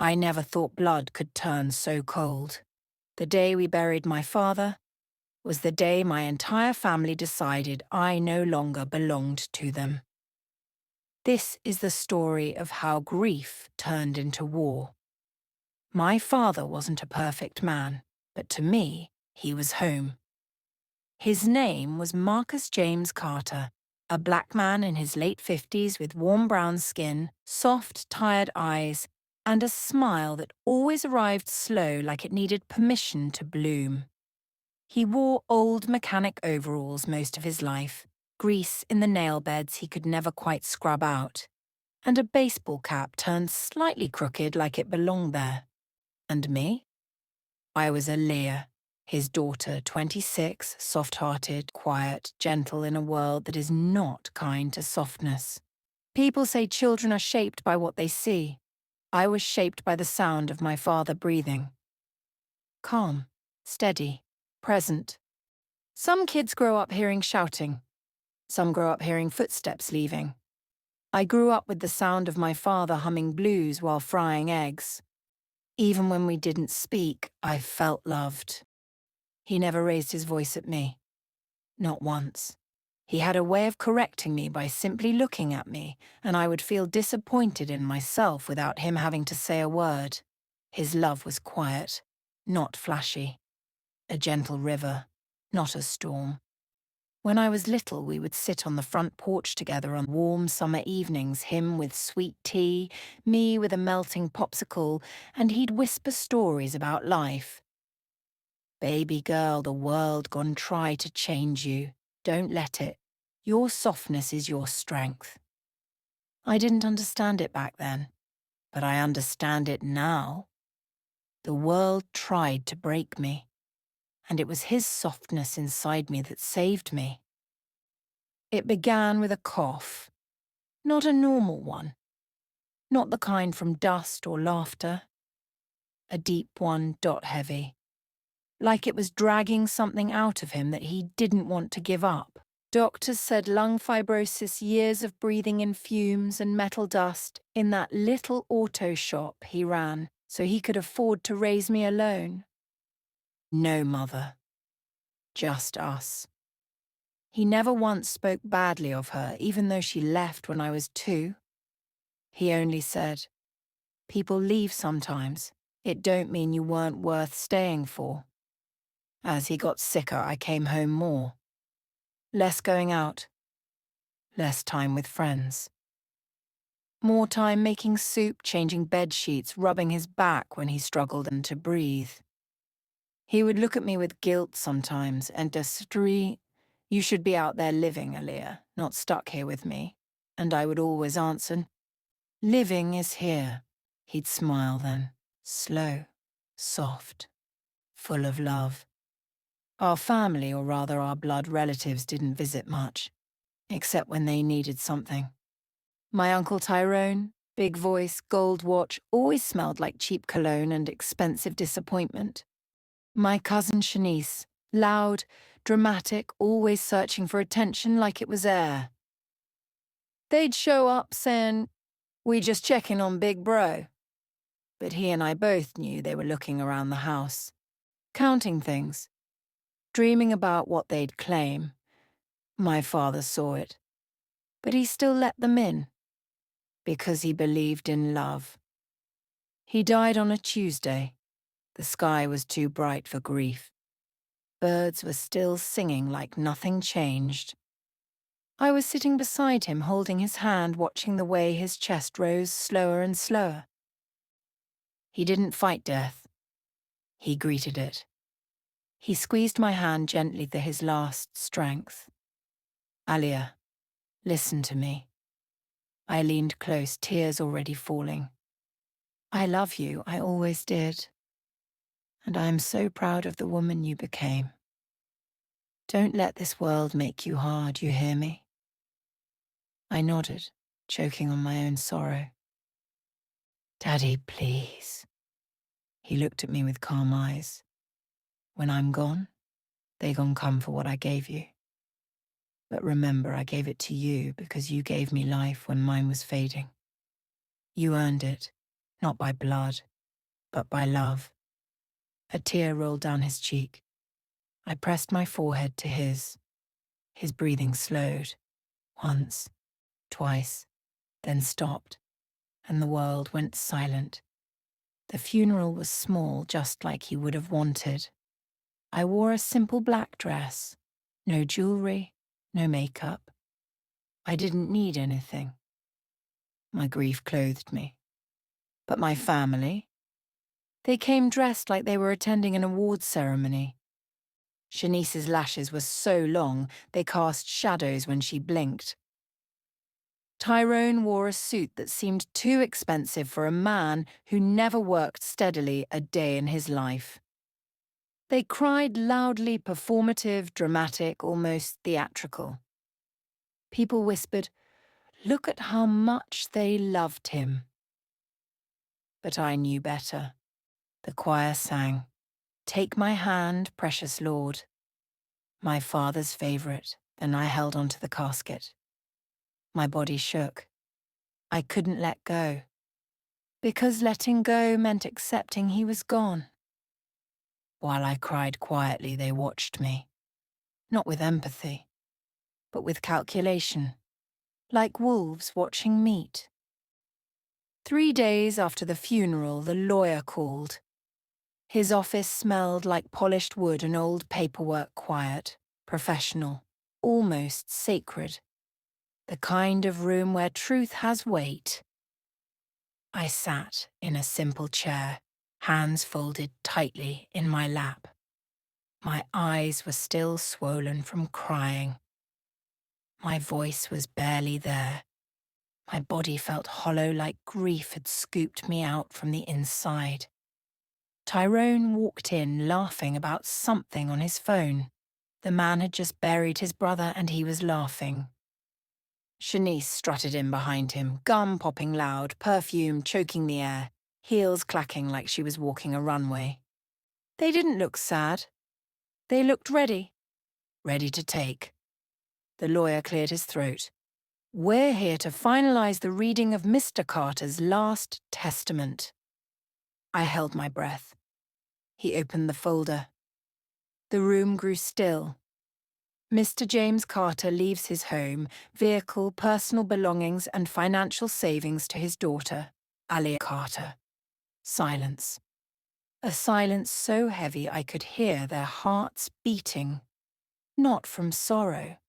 I never thought blood could turn so cold. The day we buried my father was the day my entire family decided I no longer belonged to them. This is the story of how grief turned into war. My father wasn't a perfect man, but to me, he was home. His name was Marcus James Carter, a black man in his late 50s with warm brown skin, soft, tired eyes, and a smile that always arrived slow like it needed permission to bloom. He wore old mechanic overalls most of his life, grease in the nail beds he could never quite scrub out, and a baseball cap turned slightly crooked like it belonged there. And me? I was Aaliyah, his daughter, 26, soft-hearted, quiet, gentle in a world that is not kind to softness. People say children are shaped by what they see. I was shaped by the sound of my father breathing. Calm, steady, present. Some kids grow up hearing shouting. Some grow up hearing footsteps leaving. I grew up with the sound of my father humming blues while frying eggs. Even when we didn't speak, I felt loved. He never raised his voice at me. Not once. He had a way of correcting me by simply looking at me, and I would feel disappointed in myself without him having to say a word. His love was quiet, not flashy. A gentle river, not a storm. When I was little, we would sit on the front porch together on warm summer evenings, him with sweet tea, me with a melting popsicle, and he'd whisper stories about life. Baby girl, the world gone try to change you. Don't let it. Your softness is your strength. I didn't understand it back then, but I understand it now. The world tried to break me, and it was his softness inside me that saved me. It began with a cough, not a normal one, not the kind from dust or laughter, a deep one, dot heavy, like it was dragging something out of him that he didn't want to give up. Doctors said lung fibrosis, years of breathing in fumes and metal dust in that little auto shop he ran so he could afford to raise me alone. No mother, just us. He never once spoke badly of her, even though she left when I was 2. He only said, "People leave sometimes. It don't mean you weren't worth staying for." As he got sicker, I came home more. Less going out. Less time with friends. More time making soup, changing bed sheets, rubbing his back when he struggled to breathe. He would look at me with guilt sometimes and "You should be out there living, Aaliyah, not stuck here with me." And I would always answer, "Living is here." He'd smile then, slow, soft, full of love. Our family, or rather our blood relatives, didn't visit much, except when they needed something. My Uncle Tyrone, big voice, gold watch, always smelled like cheap cologne and expensive disappointment. My cousin Shanice, loud, dramatic, always searching for attention like it was air. They'd show up saying, "We just checking on Big Bro." But he and I both knew they were looking around the house, counting things, dreaming about what they'd claim. My father saw it, but he still let them in, because he believed in love. He died on a Tuesday. The sky was too bright for grief. Birds were still singing like nothing changed. I was sitting beside him, holding his hand, watching the way his chest rose slower and slower. He didn't fight death. He greeted it. He squeezed my hand gently to his last strength. "Aaliyah, listen to me." I leaned close, tears already falling. "I love you, I always did. And I am so proud of the woman you became. Don't let this world make you hard, you hear me?" I nodded, choking on my own sorrow. "Daddy, please." He looked at me with calm eyes. "When I'm gone, they gon' come for what I gave you. But remember, I gave it to you because you gave me life when mine was fading. You earned it, not by blood, but by love. A tear rolled down his cheek. I pressed my forehead to his. His breathing slowed. Once, twice, then stopped, and the world went silent. The funeral was small, just like he would have wanted. I wore a simple black dress. No jewelry, no makeup. I didn't need anything. My grief clothed me. But my family? They came dressed like they were attending an awards ceremony. Shanice's lashes were so long, they cast shadows when she blinked. Tyrone wore a suit that seemed too expensive for a man who never worked steadily a day in his life. They cried loudly, performative, dramatic, almost theatrical. People whispered, "Look at how much they loved him." But I knew better. The choir sang, "Take my hand, precious Lord." My father's favourite, and I held onto the casket. My body shook. I couldn't let go. Because letting go meant accepting he was gone. While I cried quietly, they watched me. Not with empathy, but with calculation. Like wolves watching meat. 3 days after the funeral, the lawyer called. His office smelled like polished wood and old paperwork, quiet, professional, almost sacred. The kind of room where truth has weight. I sat in a simple chair, hands folded tightly in my lap. My eyes were still swollen from crying. My voice was barely there. My body felt hollow like grief had scooped me out from the inside. Tyrone walked in laughing about something on his phone. The man had just buried his brother and he was laughing. Shanice strutted in behind him, gum popping loud, perfume choking the air, heels clacking like she was walking a runway. They didn't look sad. They looked ready. Ready to take. The lawyer cleared his throat. "We're here to finalize the reading of Mr. Carter's last testament." I held my breath. He opened the folder. The room grew still. Mr. James Carter leaves his home, vehicle, personal belongings, and financial savings to his daughter, Alia Carter. Silence. A silence so heavy I could hear their hearts beating. Not from sorrow.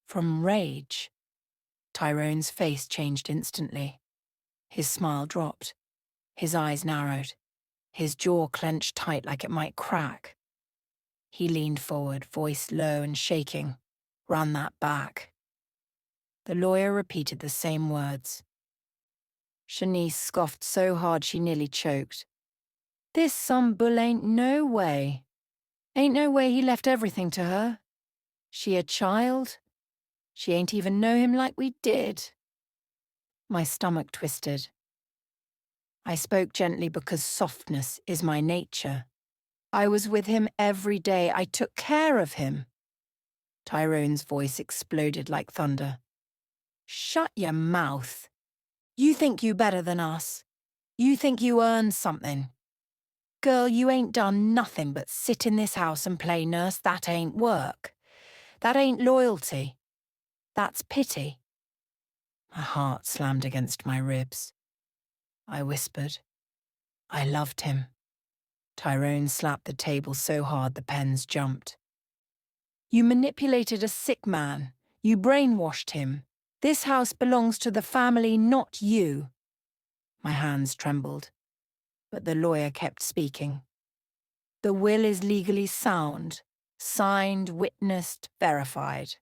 From rage. Tyrone's face changed instantly. His smile dropped. His eyes narrowed. His jaw clenched tight like it might crack. He leaned forward, voice low and shaking. "Run that back." The lawyer repeated the same words. Shanice scoffed so hard she nearly choked. "This some bull ain't no way. Ain't no way he left everything to her. She a child? She ain't even know him like we did." My stomach twisted. I spoke gently because softness is my nature. I was with him every day. I took care of him. Tyrone's voice exploded like thunder. "Shut your mouth. You think you better than us. You think you earned something. Girl, you ain't done nothing but sit in this house and play nurse. That ain't work. That ain't loyalty. That's pity." My heart slammed against my ribs. I whispered, "I loved him." Tyrone slapped the table so hard the pens jumped. "You manipulated a sick man. You brainwashed him. This house belongs to the family, not you." My hands trembled, but the lawyer kept speaking. "The will is legally sound, signed, witnessed, verified."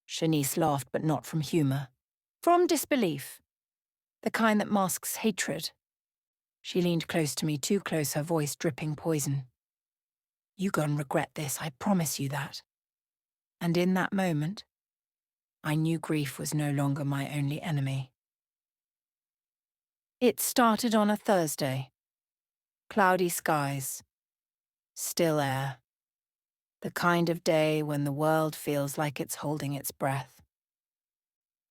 Shanice laughed, but not from humour. From disbelief. The kind that masks hatred. She leaned close to me, too close, her voice dripping poison. "You gon' regret this, I promise you that." And in that moment, I knew grief was no longer my only enemy. It started on a Thursday. Cloudy skies. Still air. The kind of day when the world feels like it's holding its breath.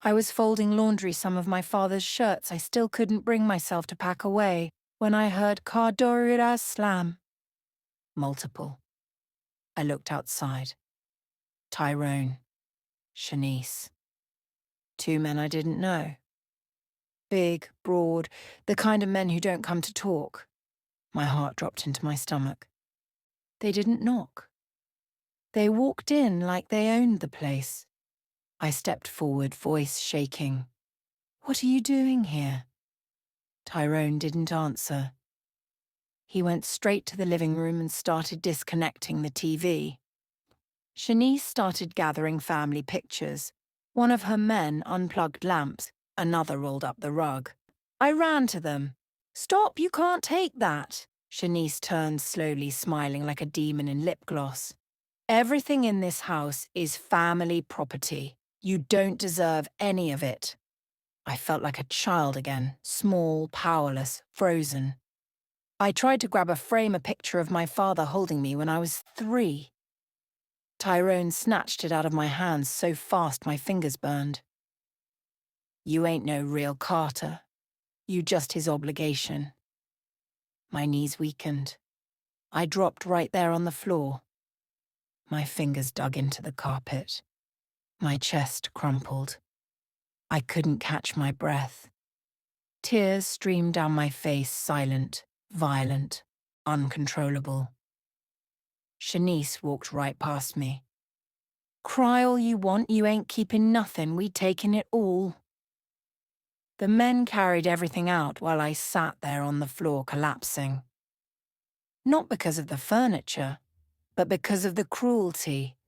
I was folding laundry some of my father's shirts I still couldn't bring myself to pack away. when I heard car door slam. Multiple. I looked outside. Tyrone. Shanice. Two men I didn't know. Big, broad, the kind of men who don't come to talk. My heart dropped into my stomach. They didn't knock. They walked in like they owned the place. I stepped forward, voice shaking. "What are you doing here?" Tyrone didn't answer. He went straight to the living room and started disconnecting the TV. Shanice started gathering family pictures. One of her men unplugged lamps, another rolled up the rug. I ran to them. "Stop, you can't take that." Shanice turned slowly, smiling like a demon in lip gloss. "Everything in this house is family property. You don't deserve any of it." I felt like a child again, small, powerless, frozen. I tried to grab a picture of my father holding me when I was 3. Tyrone snatched it out of my hands so fast my fingers burned. "You ain't no real Carter. You just his obligation." My knees weakened. I dropped right there on the floor. My fingers dug into the carpet. My chest crumpled. I couldn't catch my breath. Tears streamed down my face, silent, violent, uncontrollable. Shanice walked right past me. "Cry all you want, you ain't keeping nothing, we taking it all." The men carried everything out while I sat there on the floor collapsing. Not because of the furniture, but because of the cruelty.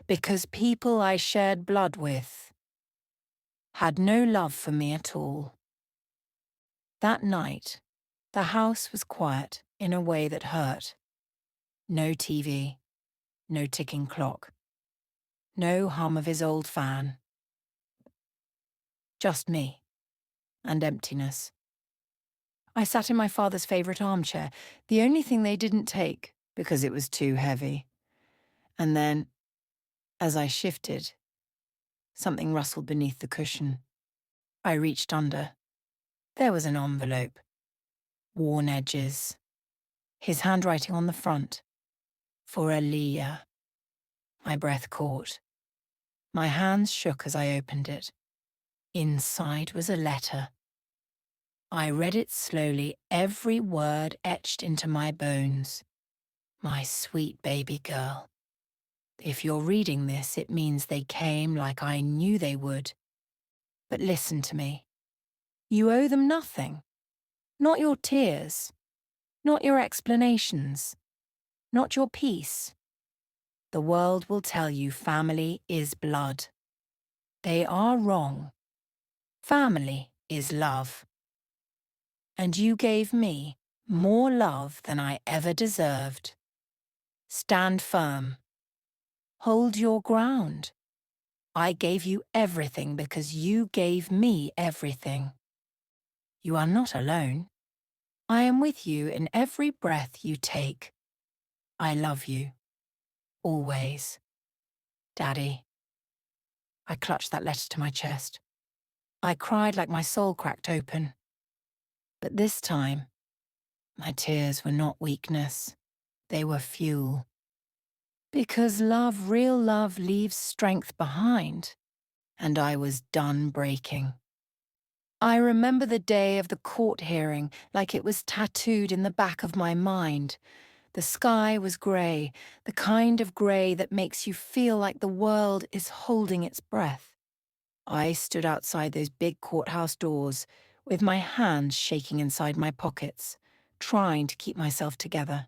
Because people I shared blood with had no love for me at all. That night, the house was quiet in a way that hurt. No TV, no ticking clock, no hum of his old fan. Just me and emptiness. I sat in my father's favourite armchair, the only thing they didn't take because it was too heavy. And then, as I shifted, something rustled beneath the cushion. I reached under. There was an envelope. Worn edges. His handwriting on the front. For Aaliyah. My breath caught. My hands shook as I opened it. Inside was a letter. I read it slowly, every word etched into my bones. "My sweet baby girl. If you're reading this, it means they came like I knew they would. But listen to me. You owe them nothing. Not your tears. Not your explanations. Not your peace. The world will tell you family is blood. They are wrong. Family is love. And you gave me more love than I ever deserved. Stand firm. Hold your ground. I gave you everything because you gave me everything. You are not alone. I am with you in every breath you take. I love you. Always. Daddy." I clutched that letter to my chest. I cried like my soul cracked open. But this time, my tears were not weakness. They were fuel. Because love, real love, leaves strength behind. And I was done breaking. I remember the day of the court hearing like it was tattooed in the back of my mind. The sky was grey, the kind of grey that makes you feel like the world is holding its breath. I stood outside those big courthouse doors, with my hands shaking inside my pockets, trying to keep myself together.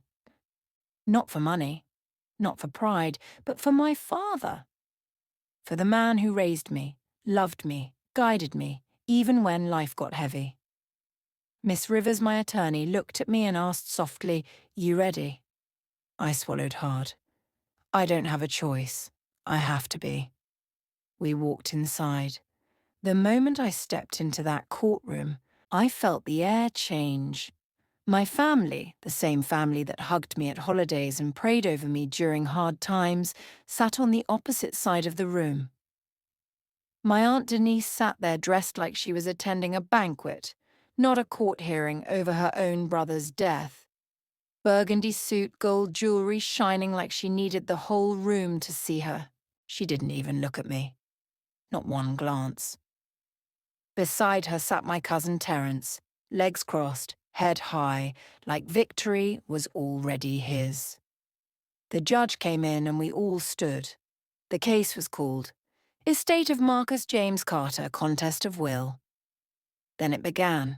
Not for money, not for pride, but for my father. For the man who raised me, loved me, guided me, even when life got heavy. Miss Rivers, my attorney, looked at me and asked softly, "You ready?" I swallowed hard. I don't have a choice. I have to be. We walked inside. The moment I stepped into that courtroom, I felt the air change. My family, the same family that hugged me at holidays and prayed over me during hard times, sat on the opposite side of the room. My Aunt Denise sat there dressed like she was attending a banquet, Not a court hearing over her own brother's death. Burgundy suit, gold jewelry shining like she needed the whole room to see her. She didn't even look at me. Not one glance. Beside her sat my cousin Terence, legs crossed, head high, like victory was already his. The judge came in and we all stood. The case was called Estate of Marcus James Carter, Contest of Will. Then it began.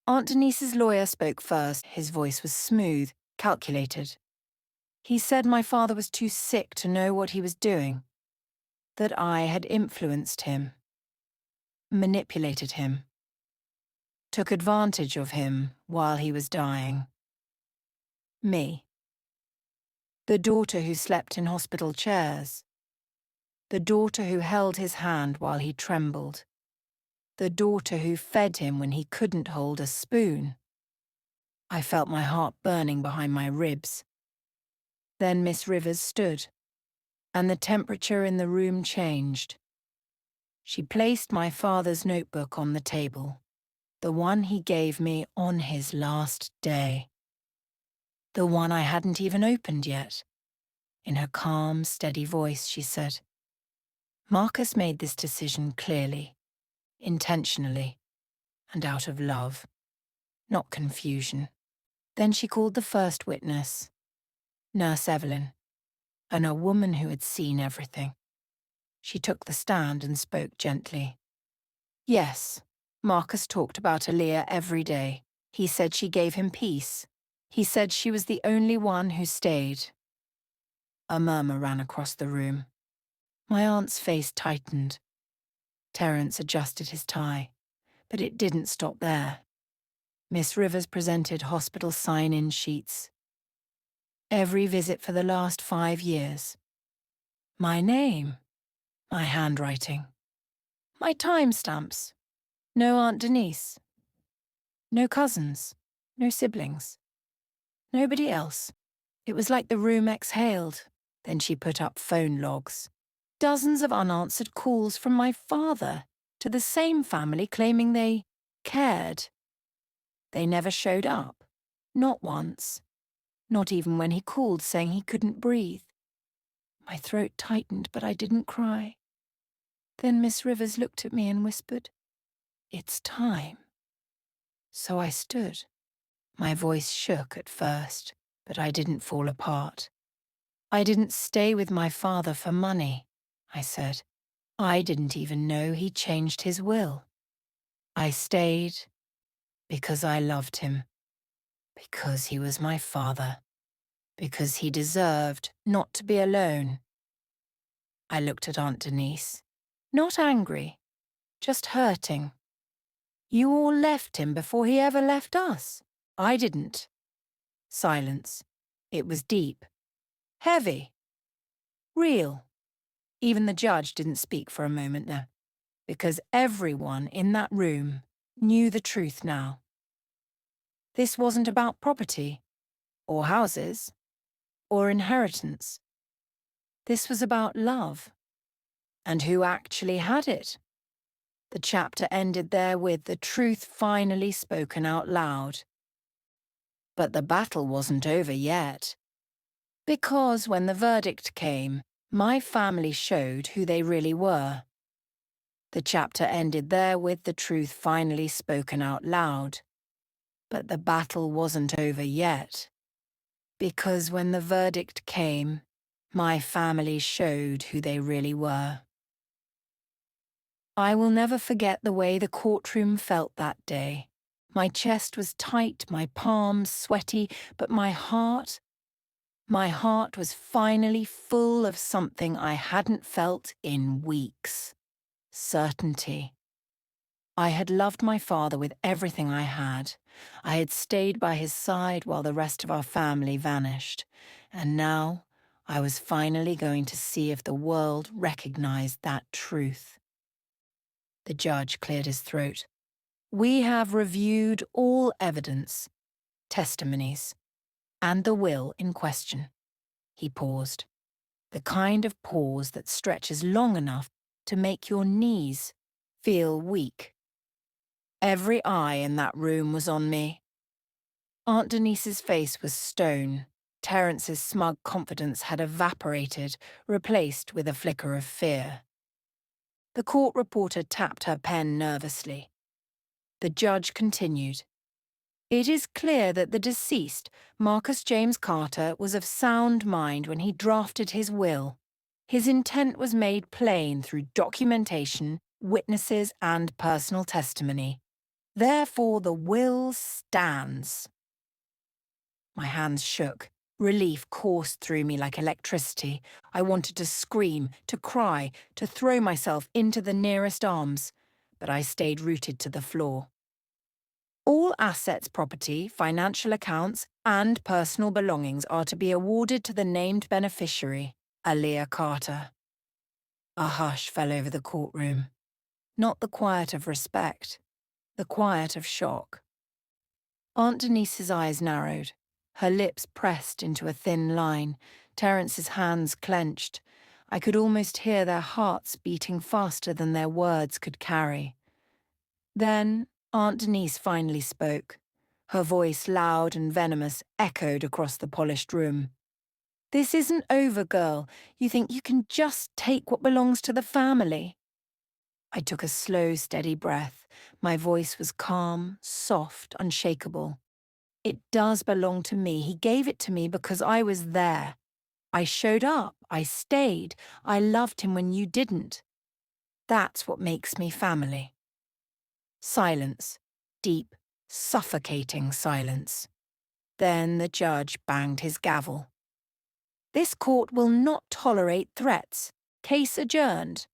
Aunt Denise's lawyer spoke first. His voice was smooth, calculated. He said my father was too sick to know what he was doing, that I had influenced him, manipulated him, took advantage of him while he was dying. Me. The daughter who slept in hospital chairs. The daughter who held his hand while he trembled. The daughter who fed him when he couldn't hold a spoon. I felt my heart burning behind my ribs. Then Miss Rivers stood, and the temperature in the room changed. She placed my father's notebook on the table, the one he gave me on his last day. The one I hadn't even opened yet. In her calm, steady voice, she said, Marcus made this decision clearly, intentionally, and out of love, not confusion. Then she called the first witness, Nurse Evelyn, and a woman who had seen everything. She took the stand and spoke gently. Yes, Marcus talked about Aaliyah every day. He said she gave him peace. He said she was the only one who stayed. A murmur ran across the room. My aunt's face tightened. Terence adjusted his tie, but it didn't stop there. Miss Rivers presented hospital sign-in sheets. Every visit for the last 5 years. My name. My handwriting. My timestamps. No Aunt Denise. No cousins. No siblings. Nobody else. It was like the room exhaled. Then she put up phone logs. Dozens of unanswered calls from my father to the same family claiming they cared. They never showed up. Not once. Not even when he called saying he couldn't breathe. My throat tightened, but I didn't cry. Then Miss Rivers looked at me and whispered, It's time. So I stood. My voice shook at first, but I didn't fall apart. I didn't stay with my father for money, I said. I didn't even know he changed his will. I stayed because I loved him, because he was my father, because he deserved not to be alone. I looked at Aunt Denise, not angry, just hurting. You all left him before he ever left us. I didn't. Silence. It was deep. Heavy. Real. Even the judge didn't speak for a moment there, because everyone in that room knew the truth now. This wasn't about property, or houses, or inheritance. This was about love, and who actually had it. The chapter ended there with the truth finally spoken out loud. But the battle wasn't over yet. Because when the verdict came, my family showed who they really were. The chapter ended there with the truth finally spoken out loud. But the battle wasn't over yet. Because when the verdict came, my family showed who they really were. I will never forget the way the courtroom felt that day. My chest was tight, my palms sweaty, but my heart was finally full of something I hadn't felt in weeks. Certainty. I had loved my father with everything I had. I had stayed by his side while the rest of our family vanished. And now I was finally going to see if the world recognized that truth. The judge cleared his throat. We have reviewed all evidence, testimonies, and the will in question. He paused. The kind of pause that stretches long enough to make your knees feel weak. Every eye in that room was on me. Aunt Denise's face was stone. Terence's smug confidence had evaporated, replaced with a flicker of fear. The court reporter tapped her pen nervously. The judge continued. It is clear that the deceased, Marcus James Carter, was of sound mind when he drafted his will. His intent was made plain through documentation, witnesses, and personal testimony. Therefore, the will stands. My hands shook. Relief coursed through me like electricity. I wanted to scream, to cry, to throw myself into the nearest arms, but I stayed rooted to the floor. All assets, property, financial accounts, and personal belongings are to be awarded to the named beneficiary, Aaliyah Carter. A hush fell over the courtroom. Not the quiet of respect, the quiet of shock. Aunt Denise's eyes narrowed. Her lips pressed into a thin line. Terence's hands clenched. I could almost hear their hearts beating faster than their words could carry. Then Aunt Denise finally spoke. Her voice, loud and venomous, echoed across the polished room. This isn't over, girl. You think you can just take what belongs to the family? I took a slow, steady breath. My voice was calm, soft, unshakable. It does belong to me. He gave it to me because I was there. I showed up. I stayed. I loved him when you didn't. That's what makes me family. Silence. Deep, suffocating silence. Then the judge banged his gavel. This court will not tolerate threats. Case adjourned.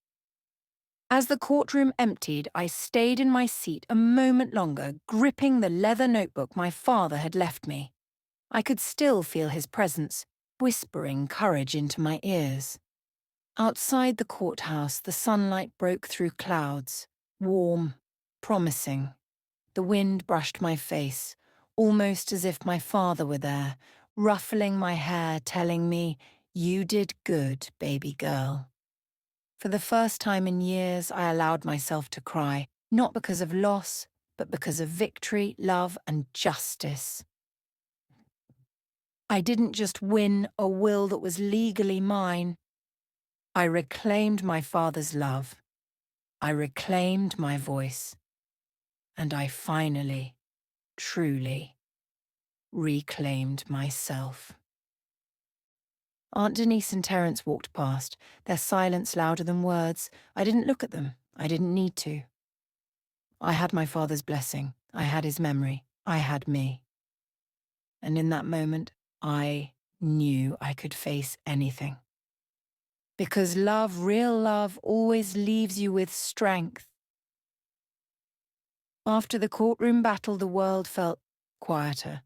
As the courtroom emptied, I stayed in my seat a moment longer, gripping the leather notebook my father had left me. I could still feel his presence, whispering courage into my ears. Outside the courthouse, the sunlight broke through clouds, warm, promising. The wind brushed my face, almost as if my father were there, ruffling my hair, telling me, "You did good, baby girl." For the first time in years, I allowed myself to cry, not because of loss, but because of victory, love, and justice. I didn't just win a will that was legally mine. I reclaimed my father's love. I reclaimed my voice. And I finally, truly, reclaimed myself. Aunt Denise and Terence walked past, their silence louder than words. I didn't look at them. I didn't need to. I had my father's blessing. I had his memory. I had me. And in that moment, I knew I could face anything. Because love, real love, always leaves you with strength. After the courtroom battle, the world felt quieter.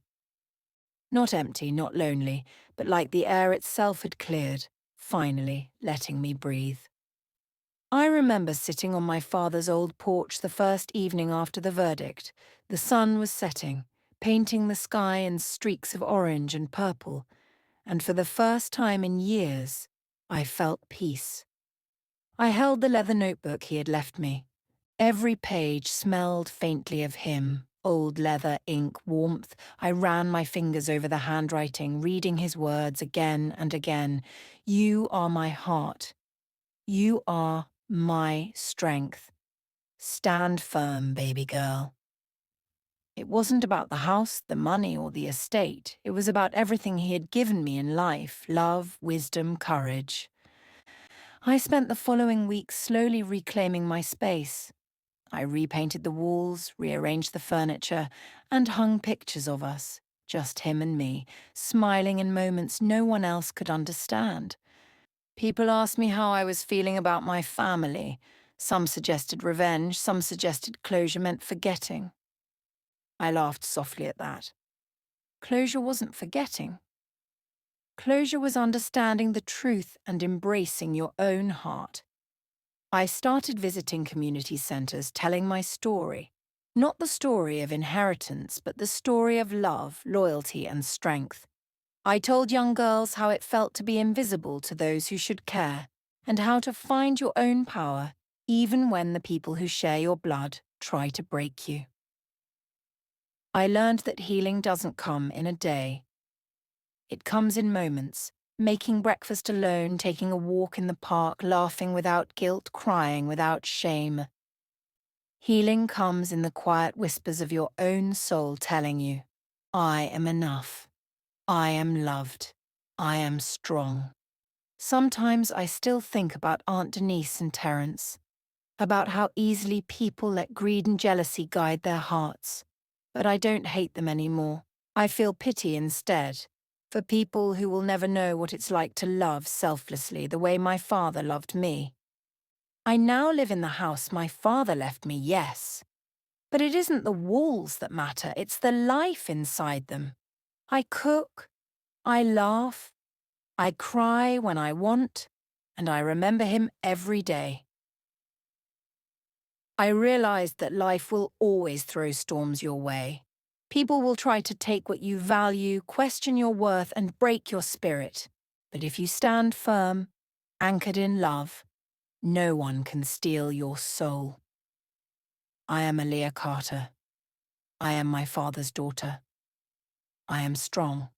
Not empty, not lonely, but like the air itself had cleared, finally letting me breathe. I remember sitting on my father's old porch the first evening after the verdict. The sun was setting, painting the sky in streaks of orange and purple, and for the first time in years, I felt peace. I held the leather notebook he had left me. Every page smelled faintly of him, old leather, ink, warmth. I ran my fingers over the handwriting, reading his words again and again. You are my heart. You are my strength. Stand firm, baby girl. It wasn't about the house, the money, or the estate. It was about everything he had given me in life: love, wisdom, courage. I spent the following weeks slowly reclaiming my space. I repainted the walls, rearranged the furniture, and hung pictures of us, just him and me, smiling in moments no one else could understand. People asked me how I was feeling about my family. Some suggested revenge, some suggested closure meant forgetting. I laughed softly at that. Closure wasn't forgetting. Closure was understanding the truth and embracing your own heart. I started visiting community centres, telling my story. Not the story of inheritance, but the story of love, loyalty, and strength. I told young girls how it felt to be invisible to those who should care, and how to find your own power, even when the people who share your blood try to break you. I learned that healing doesn't come in a day. It comes in moments, making breakfast alone, taking a walk in the park, laughing without guilt, crying without shame. Healing comes in the quiet whispers of your own soul telling you, I am enough. I am loved. I am strong. Sometimes I still think about Aunt Denise and Terence, about how easily people let greed and jealousy guide their hearts. But I don't hate them anymore. I feel pity instead, for people who will never know what it's like to love selflessly the way my father loved me. I now live in the house my father left me, yes. But it isn't the walls that matter, it's the life inside them. I cook, I laugh, I cry when I want, and I remember him every day. I realized that life will always throw storms your way. People will try to take what you value, question your worth, and break your spirit. But if you stand firm, anchored in love, no one can steal your soul. I am Aaliyah Carter. I am my father's daughter. I am strong.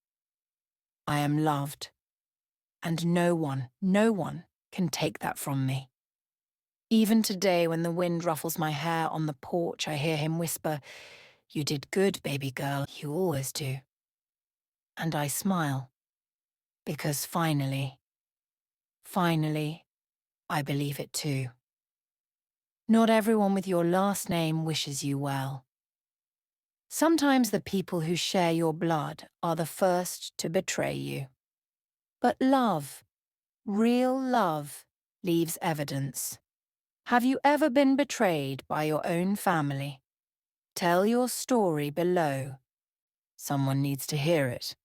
I am loved. And no one can take that from me. Even today, when the wind ruffles my hair on the porch, I hear him whisper, "You did good, baby girl, you always do." And I smile, because finally, I believe it too. Not everyone with your last name wishes you well. Sometimes the people who share your blood are the first to betray you. But love, real love, leaves evidence. Have you ever been betrayed by your own family? Tell your story below. Someone needs to hear it.